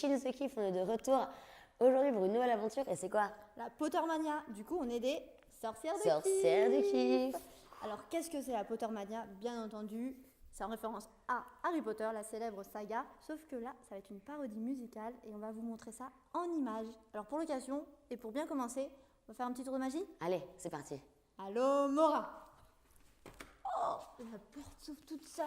Shinsuki, on est de retour aujourd'hui pour une nouvelle aventure. Et c'est quoi? La Pottermania. Du coup, on est des sorcières de kiff. Alors, qu'est-ce que c'est la Pottermania? Bien entendu, c'est en référence à Harry Potter, la célèbre saga. Sauf que là, ça va être une parodie musicale et on va vous montrer ça en images. Alors, pour l'occasion et pour bien commencer, on va faire un petit tour de magie. Allez, c'est parti. Allô, Mora. Oh, la porte s'ouvre toute seule.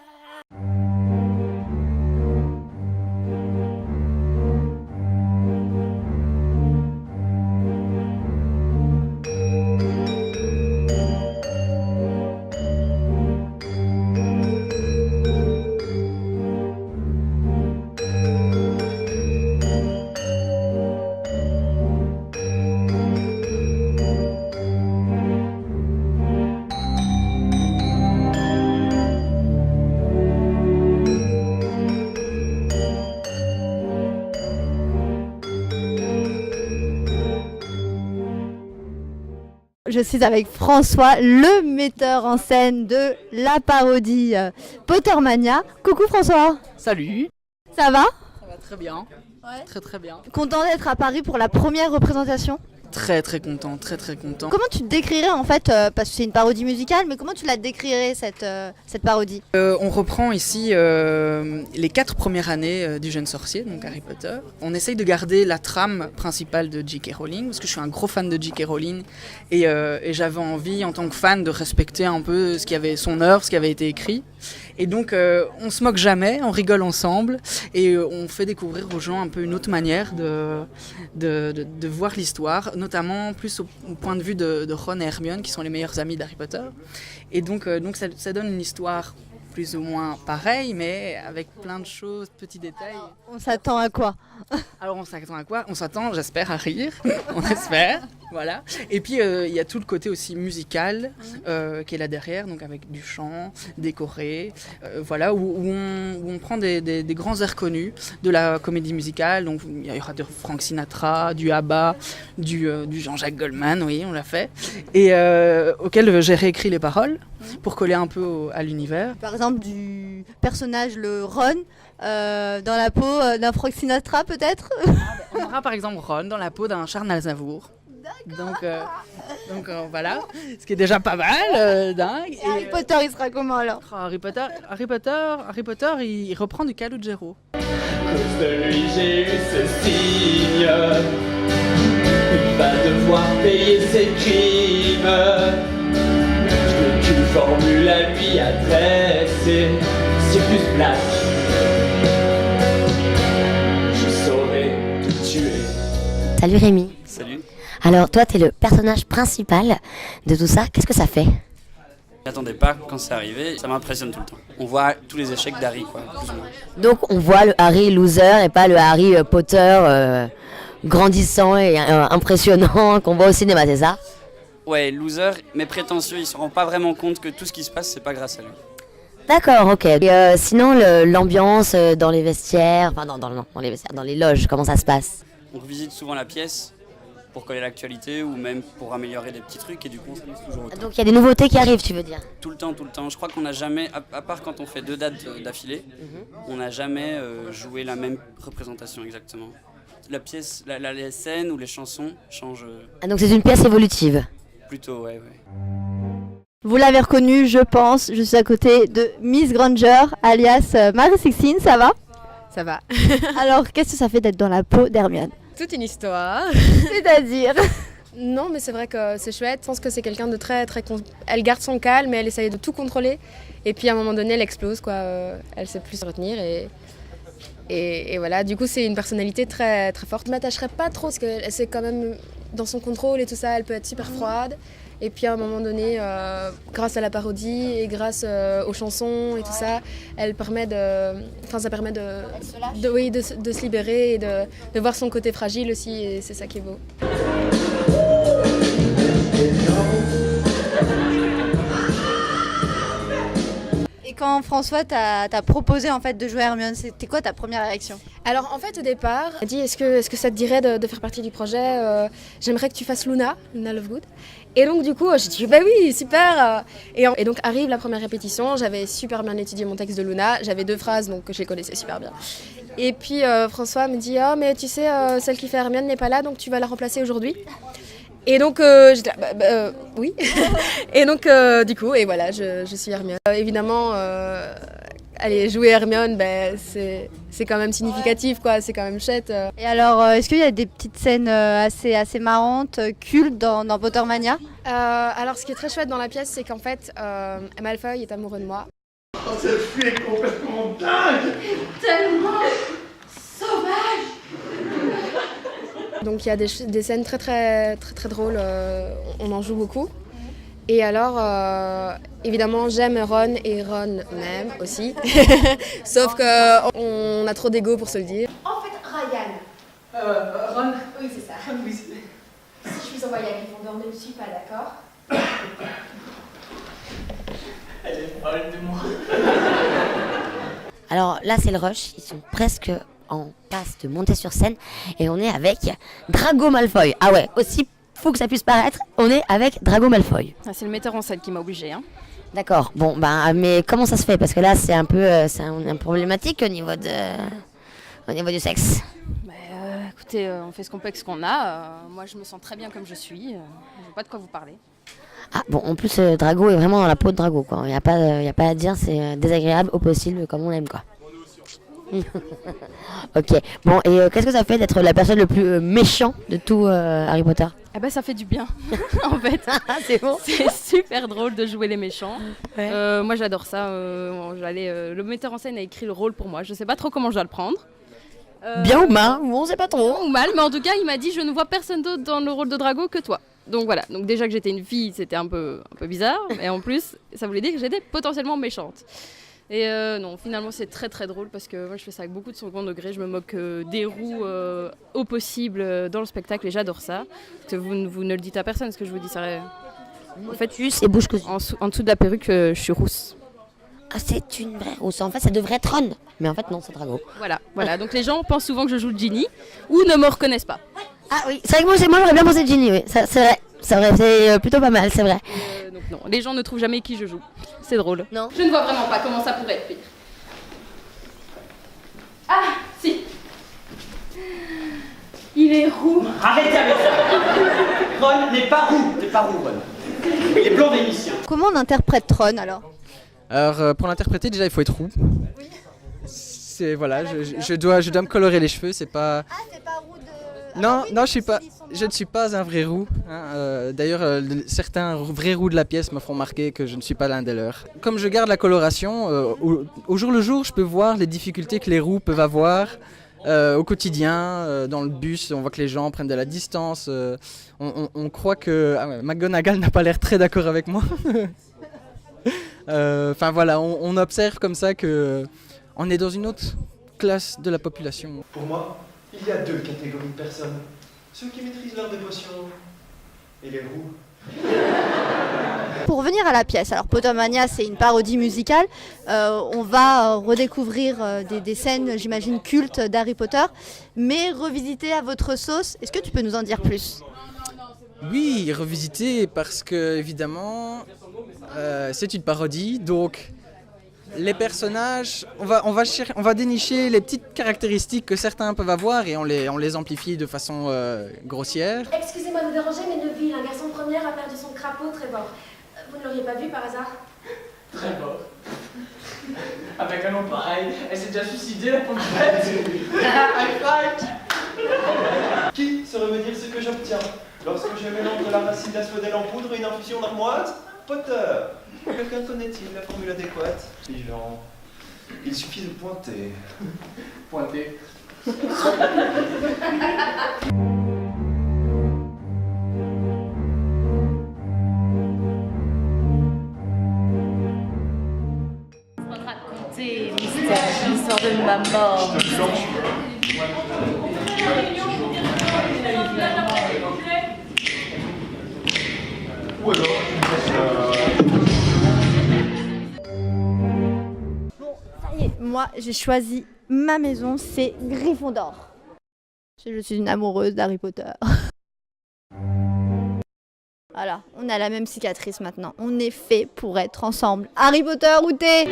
Je suis avec François, le metteur en scène de la parodie Pottermania. Coucou François. Salut. Ça va? Ça va très bien. Ouais. Très bien. Content d'être à Paris pour la première représentation? Très content. Comment tu te décrirais en fait, parce que c'est une parodie musicale, mais comment tu la décrirais cette parodie? On reprend ici les 4 premières années du jeune sorcier, donc Harry Potter. On essaye de garder la trame principale de J.K. Rowling, parce que je suis un gros fan de J.K. Rowling, et j'avais envie en tant que fan de respecter un peu son œuvre, ce qui avait été écrit. Et donc on se moque jamais, on rigole ensemble et on fait découvrir aux gens un peu une autre manière de voir l'histoire, notamment plus au point de vue de Ron et Hermione qui sont les meilleurs amis d'Harry Potter. Et donc ça donne une histoire plus ou moins pareille, mais avec plein de choses, petits détails. On s'attend à quoi? Alors on s'attend à quoi? On s'attend, j'espère, à rire, on espère, voilà. Et puis il y a tout le côté aussi musical qui est là derrière, donc avec du chant décoré, voilà, où on prend des grands airs connus de la comédie musicale. Donc il y aura du Frank Sinatra, du ABBA, du Jean-Jacques Goldman, oui, on l'a fait, et auquel j'ai réécrit les paroles pour coller un peu à l'univers. Par exemple du personnage, le Ron, dans la peau d'un Frank Sinatra peut-être. On aura par exemple Ron dans la peau d'un Charles Aznavour. Donc voilà, ce qui est déjà pas mal, dingue. Et Harry Potter, il sera comment alors? Harry Potter, il reprend du Calogero. À cause de lui, j'ai eu ce signe. Il va devoir payer ses crimes. Je n'ai qu'une formule à lui adresser. Sirius Black. Je saurais te tuer. Salut Rémi. Salut. Alors toi, t'es le personnage principal de tout ça. Qu'est-ce que ça fait? Je m'attendais pas quand c'est arrivé, ça m'impressionne tout le temps. On voit tous les échecs d'Harry, quoi, plus ou moins. Donc on voit le Harry loser et pas le Harry Potter grandissant et impressionnant qu'on voit au cinéma, c'est ça? Ouais, loser, mais prétentieux, il se rend pas vraiment compte que tout ce qui se passe, c'est pas grâce à lui. D'accord, ok. Et sinon, l'ambiance dans les vestiaires, enfin dans les vestiaires, dans les loges, comment ça se passe? On revisite souvent la pièce pour coller l'actualité ou même pour améliorer des petits trucs et du coup on s'amuse toujours autant. Donc il y a des nouveautés qui arrivent, tu veux dire? Tout le temps. Je crois qu'on n'a jamais, à part quand on fait 2 dates d'affilée, on n'a jamais joué la même représentation exactement. La pièce, les scènes ou les chansons changent Ah, donc c'est une pièce évolutive. plutôt, ouais. Vous l'avez reconnu, je pense. Je suis à côté de Miss Granger, alias Marie-Sixtine, ça va? Ça va. Alors, qu'est-ce que ça fait d'être dans la peau d'Hermione? Toute une histoire. C'est-à-dire? Non, mais c'est vrai que c'est chouette. Je pense que c'est quelqu'un de très... Elle garde son calme et elle essaye de tout contrôler. Et puis à un moment donné, elle explose, quoi. Elle sait plus se retenir et voilà. Du coup, c'est une personnalité très, très forte. Je ne m'attacherai pas trop parce que c'est quand même dans son contrôle et tout ça. Elle peut être super froide. Et puis à un moment donné, grâce à la parodie et grâce aux chansons et tout ça, ça permet de se libérer et de voir son côté fragile aussi, et c'est ça qui est beau. Et quand François t'a proposé en fait de jouer Hermione, c'était quoi ta première réaction? Alors en fait au départ, il m'a dit est-ce que ça te dirait de faire partie du projet, j'aimerais que tu fasses Luna Lovegood. Et donc du coup j'ai dit bah oui super. Et donc arrive la première répétition, j'avais super bien étudié mon texte de Luna, j'avais 2 phrases donc je les connaissais super bien. Et puis François me dit mais tu sais celle qui fait Hermione n'est pas là donc tu vas la remplacer aujourd'hui. Et donc j'étais là, oui. Et donc du coup et voilà je suis Hermione. Évidemment allez, jouer Hermione, c'est quand même significatif, quoi. C'est quand même chouette. Et alors, est-ce qu'il y a des petites scènes assez marrantes, cultes dans Pottermania? Alors, ce qui est très chouette dans la pièce, c'est qu'en fait, Malfoy est amoureux de moi. Oh, cette fille est complètement dingue! Tellement sauvage! Donc, il y a des scènes très drôles. On en joue beaucoup. Et alors, évidemment, j'aime Ron et Ron m'aime aussi. Sauf qu'on a trop d'ego pour se le dire. En fait, Ryan. Ron. Oui, c'est ça. Oui, Si je vous envoie à Gryffondor, ne me suis pas, d'accord? elle est folle de moi. Alors là, c'est le rush. Ils sont presque en passe de monter sur scène. Et on est avec Drago Malfoy. Ah ouais, aussi fou que ça puisse paraître, on est avec Drago Malfoy. C'est le metteur en scène qui m'a obligée. Hein. D'accord, bon, mais comment ça se fait? Parce que là, c'est un peu problématique au niveau du sexe. Écoutez, on fait ce qu'on peut avec ce qu'on a. Moi, je me sens très bien comme je suis. Je ne vois pas de quoi vous parler. Ah bon, en plus, Drago est vraiment dans la peau de Drago, quoi. Il n'y a pas à dire, c'est désagréable au possible, comme on aime, quoi. Ok, bon, et qu'est-ce que ça fait d'être la personne le plus méchant de tout Harry Potter? Eh ben, ça fait du bien, en fait. C'est bon. C'est super drôle de jouer les méchants. Ouais. Moi, j'adore ça. Le metteur en scène a écrit le rôle pour moi. Je ne sais pas trop comment je dois le prendre. Bien ou mal, on sait pas trop. Ou mal, mais en tout cas, il m'a dit je ne vois personne d'autre dans le rôle de Drago que toi. Donc voilà, donc déjà que j'étais une fille, c'était un peu bizarre. Et en plus, ça voulait dire que j'étais potentiellement méchante. Et non, finalement c'est très drôle parce que moi je fais ça avec beaucoup de second degré, je me moque des roues au possible dans le spectacle et j'adore ça. Parce que vous ne le dites à personne, ce que je vous dis, ça... En fait, et bouche cousue. En dessous de la perruque, je suis rousse. Ah, c'est une vraie rousse. En fait, ça devrait être Ron. Mais en fait, non, c'est Drago. Voilà. Donc les gens pensent souvent que je joue Ginny ou ne me reconnaissent pas. Ah oui, c'est vrai que moi j'aurais bien pensé Ginny, oui. C'est vrai. C'est plutôt pas mal, c'est vrai. Donc non, les gens ne trouvent jamais qui je joue. C'est drôle. Non. Je ne vois vraiment pas comment ça pourrait être pire. Ah, si. Il est roux. Arrêtez avec ça. Ron n'est pas roux. T'es pas roux, Ron. Il est blanc d'émission. Comment on interprète Ron alors? Alors pour l'interpréter déjà il faut être roux. Oui. C'est voilà, je dois me colorer les cheveux, c'est pas. Ah, t'es pas roux de. Non, je ne suis pas un vrai roux. Hein. D'ailleurs, certains vrais roux de la pièce me font remarquer que je ne suis pas l'un des leurs. Comme je garde la coloration, au jour le jour, je peux voir les difficultés que les roux peuvent avoir au quotidien. Dans le bus, on voit que les gens prennent de la distance. On croit que McGonagall n'a pas l'air très d'accord avec moi. Enfin voilà, on observe comme ça que on est dans une autre classe de la population. Pour moi, il y a 2 catégories de personnes. Ceux qui maîtrisent leurs dévotions et les roux. Pour revenir à la pièce, alors Pottermania c'est une parodie musicale, on va redécouvrir des scènes j'imagine cultes d'Harry Potter, mais revisitées à votre sauce, est-ce que tu peux nous en dire plus? Oui, revisiter parce que évidemment c'est une parodie, donc les personnages, on va dénicher les petites caractéristiques que certains peuvent avoir et on les amplifie de façon grossière. Excusez-moi de vous déranger, mais Neville, un garçon de première, a perdu son crapaud, Trevor. Vous ne l'auriez pas vu par hasard? Trevor. Avec un nom pareil, elle s'est déjà suicidée la pauvre bête. High five. Qui saurait me dire ce que j'obtiens lorsque je mélange de la racine d'asphodèle en poudre et une infusion d'armoise? Potter. Quelqu'un connaît-il la formule adéquate? Pigeon. Il suffit de pointer. Pointé. Raconter l'histoire de ma mort. Ou alors, moi, j'ai choisi ma maison, c'est Gryffondor. Je suis une amoureuse d'Harry Potter. Voilà, on a la même cicatrice maintenant. On est fait pour être ensemble. Harry Potter, où t'es ?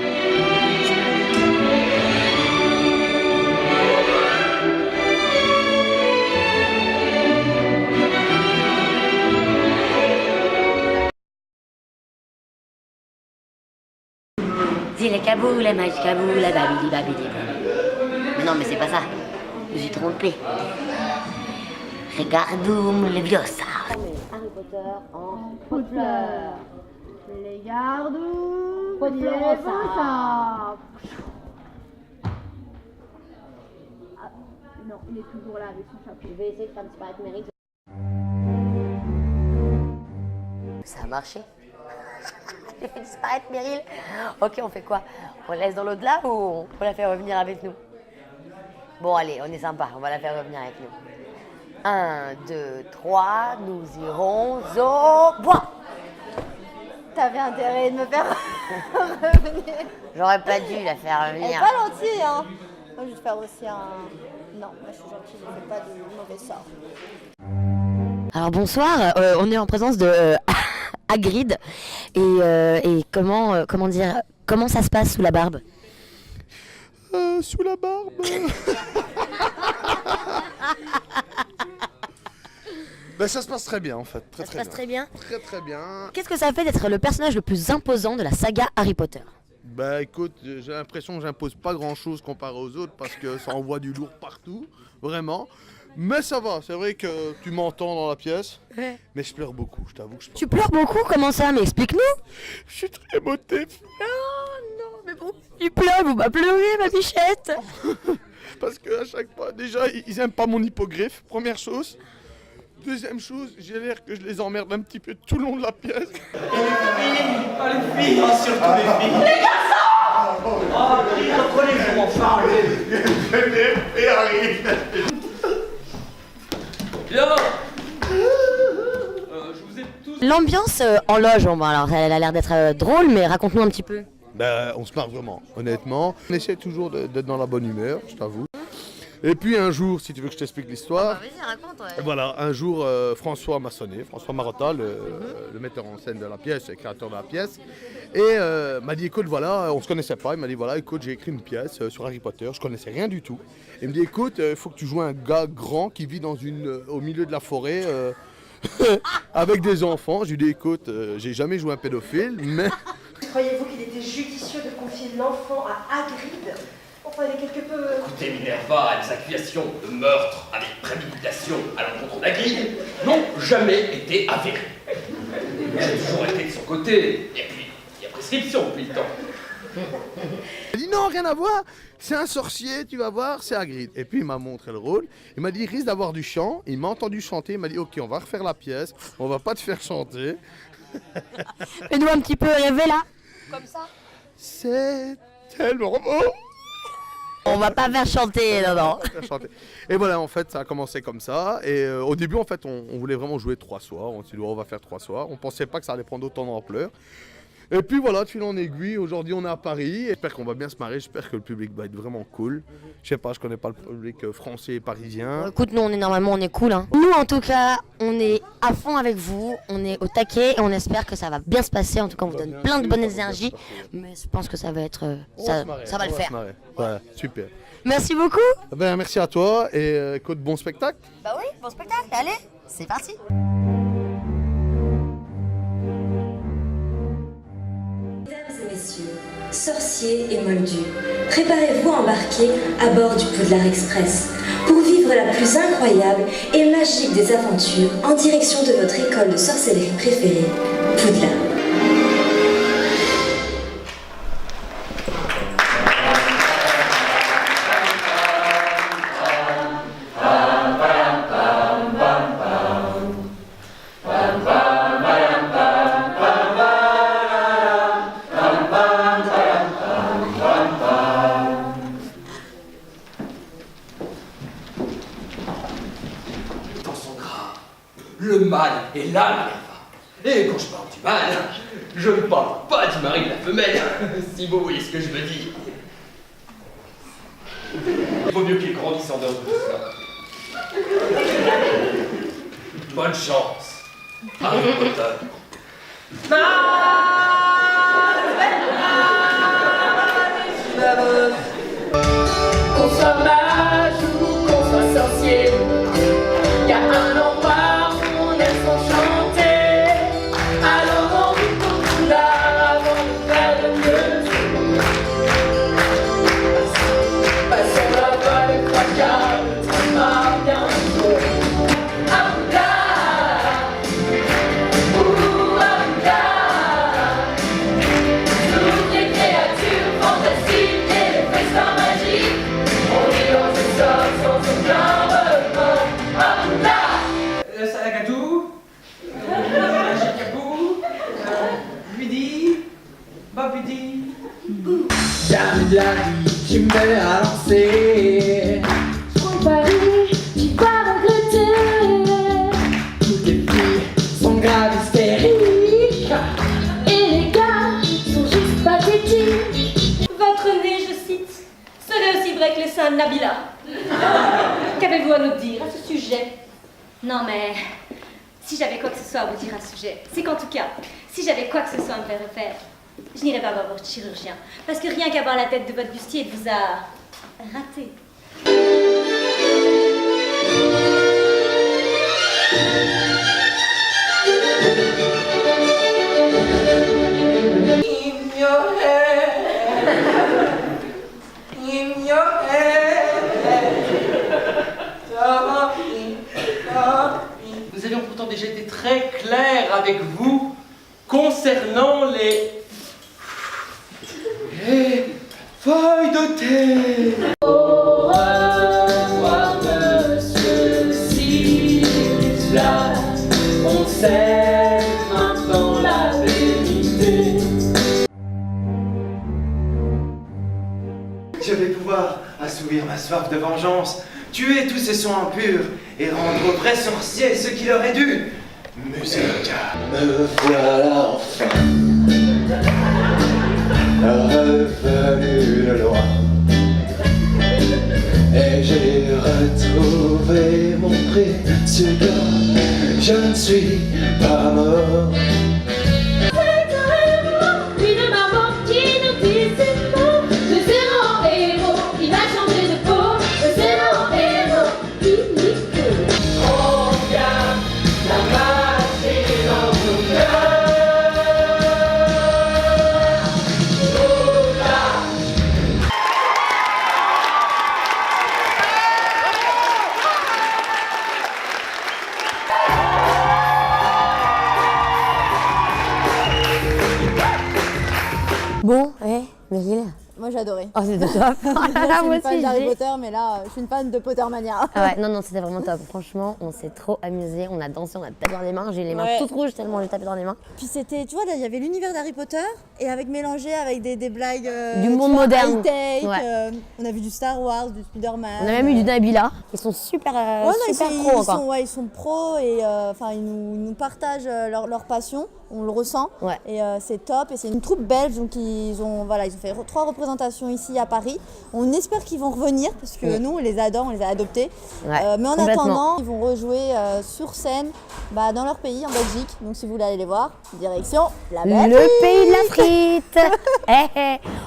Dis les cabous, les mages cabous, la babili babili. Mais non, mais c'est pas ça. Je suis trompé. Regardons le Leviosa. Harry Potter en Poudlard. Les gardous, Poudlard. Non, il est toujours là avec son chapeau. Je vais essayer de faire disparaître Merrick. Ça a marché. J'ai fait disparaître Meryl. Ok, on fait quoi? On la laisse dans l'au-delà ou on la fait revenir avec nous? Bon, allez, on est sympa, on va la faire revenir avec nous. 1, 2, 3, nous irons au bois. T'avais intérêt de me faire revenir. J'aurais pas dû la faire revenir. Elle est pas gentille, hein. Moi, je vais te faire aussi un... Non, moi, je suis gentille, je ne fais pas de mauvais sort. Alors, bonsoir, on est en présence de Hagrid. Et comment dire, comment ça se passe sous la barbe? Sous la barbe. Ben, ça se passe très bien en fait. Ça se passe très bien. Très très bien. Qu'est-ce que ça fait d'être le personnage le plus imposant de la saga Harry Potter? Bah écoute, j'ai l'impression que j'impose pas grand chose comparé aux autres parce que ça envoie du lourd partout, vraiment. Mais ça va, c'est vrai que tu m'entends dans la pièce, Ouais. mais je pleure beaucoup, je t'avoue que je pleure. Tu pleures beaucoup? Comment ça? Mais explique-nous. Je suis très émotif. Non, mais bon, tu pleures, vous m'avez pleuré, ma bichette. Parce qu'à chaque fois, déjà, ils aiment pas mon hippogriffe, première chose. Deuxième chose, j'ai l'air que je les emmerde un petit peu tout le long de la pièce. Les filles, surtout les filles. Les garçons! Oh, reprenez-vous enfin. Et arrive. Bien. Je vous ai tous... L'ambiance en loge, bon, alors elle a l'air d'être drôle, mais raconte-nous un petit peu. Ben, on se marre vraiment, honnêtement. On essaie toujours d'être dans la bonne humeur, je t'avoue. Et puis un jour, si tu veux que je t'explique l'histoire, Vas-y, raconte. Ouais. voilà, un jour, François m'a sonné, François Marotta, le metteur en scène de la pièce, le créateur de la pièce, et m'a dit, écoute, voilà, on se connaissait pas, il m'a dit, voilà, écoute, j'ai écrit une pièce sur Harry Potter, je connaissais rien du tout. Il me dit, écoute, il faut que tu joues un gars grand qui vit au milieu de la forêt avec des enfants. Je lui dis, écoute, j'ai jamais joué un pédophile, mais... Croyez-vous qu'il était judicieux de confier l'enfant à Hagrid? Enfin, il est quelque peu... Écoutez, Minerva, les accusations de meurtre avec préméditation à l'encontre d'Hagrid n'ont jamais été avérées. J'ai toujours été de son côté. Et puis, il y a prescription depuis le temps. Il dit non, rien à voir, c'est un sorcier, tu vas voir, c'est Hagrid. Et puis il m'a montré le rôle, il m'a dit il risque d'avoir du chant, il m'a entendu chanter, il m'a dit ok, on va refaire la pièce, on va pas te faire chanter. Fais-nous un petit peu rêver là. Comme ça. C'est tellement beau. On va pas faire chanter, non. Et voilà, en fait, ça a commencé comme ça. Et au début, en fait, on voulait vraiment jouer 3 soirs. On s'est dit, on va faire 3 soirs. On pensait pas que ça allait prendre autant d'ampleur. Et puis voilà, de fil en aiguille, aujourd'hui on est à Paris. J'espère qu'on va bien se marrer, j'espère que le public va être vraiment cool. Je sais pas, je connais pas le public français et parisien. Écoute, nous on est cool. Hein. Nous en tout cas, on est à fond avec vous, on est au taquet et on espère que ça va bien se passer. En tout cas, on vous donne plein de bonnes énergies. Mais je pense que ça va être... ça va le faire. Ouais, super. Merci beaucoup. Ben, merci à toi et écoute, bon spectacle. Bah oui, bon spectacle, allez, c'est parti. Mesdames et messieurs, sorciers et moldus, préparez-vous à embarquer à bord du Poudlard Express pour vivre la plus incroyable et magique des aventures en direction de votre école de sorcellerie préférée, Poudlard. Le mal est là, Minerva. Et quand je parle du mal, je ne parle pas du mari de la femelle, si vous voyez ce que je veux dire. vaut mieux qu'il grandisse en dehors de tout cela. Bonne chance, Harry Potter. Qu'on soit mage ou qu'on soit sorcier, y a un endroit où on aime s'enchanter. Alors on vit pour tout là avant de faire le mieux. Passons la voie de 3 quarts, le train part bientôt. Aouda, ouh Aouda, toutes les créatures fantastiques et les festins magiques. On est dans ce sort sans aucun remords. Aouda. Le salagatou, le chicabou, Bidi, Babidi. Jamais de la vie, tu me as lancé. Pour Paris, tu vas regretter. Toutes les filles sont graves hystériques. Et les gars sont juste pathétiques. Votre nez, je cite, serait aussi vrai que le sein de Nabila. Qu'avez-vous à nous dire à ce sujet? Non mais, si j'avais quoi que ce soit à vous dire à ce sujet, c'est qu'en tout cas, si j'avais quoi que ce soit à me faire refaire, je n'irais pas voir votre chirurgien. Parce que rien qu'à voir la tête de votre bustier, il vous a raté. Nous avions pourtant déjà été très clairs avec vous concernant les feuilles de thé. Au revoir, monsieur, s'il vous plaît. On sait maintenant la vérité. Je vais pouvoir assouvir ma soif de vengeance, tuer tous ces sons impurs et rendre aux vrais sorciers ce qui leur est dû. Musique. Me voilà enfin revenu de loin. Et j'ai retrouvé mon précieux corps. Je ne suis pas mort. Une maman qui nous dit c'est faux. Le zéro héros, il va changer de peau. Le zéro héros, unique. On garde la magie dans nos cœurs. Oh là. Bon, Meryl. Moi j'ai adoré. Oh, c'était top. Je suis Moi une fan aussi, d'Harry j'ai- Potter, mais là je suis une fan de Pottermania. Ah ouais, non, c'était vraiment top. Franchement, on s'est trop amusé, on a dansé, on a tapé dans les mains. J'ai eu les mains Ouais. toutes rouges tellement j'ai tapé dans les mains. Puis c'était, tu vois, là il y avait l'univers d'Harry Potter et avec mélangé avec des blagues Du tu monde vois, moderne. high-tech, Ouais. on a vu du Star Wars, du Spider-Man. On a même eu du Nabila. Ils sont super, Ouais, non, super ils pros sont, encore. ouais, ils sont pros et enfin ils nous partagent leur passion, on le ressent. Ouais. Et c'est top. Et c'est une troupe belge, donc ils ont fait 3 représentations ici à Paris. On espère qu'ils vont revenir parce que Ouais. nous on les adore, on les a adoptés. Ouais, Mais en complètement. attendant, ils vont rejouer sur scène dans leur pays, en Belgique. Donc si vous voulez aller les voir, direction la Belgique. Le pays de la frite.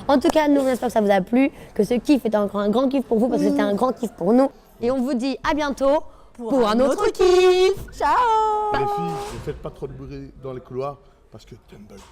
En tout cas, nous, on espère que ça vous a plu, que ce kiff était encore un grand kiff pour vous, parce que c'était un grand kiff pour nous. Et on vous dit à bientôt pour un autre kiff. Ciao. Les filles, ne faites pas trop de bruit dans les couloirs parce que Dumbledore.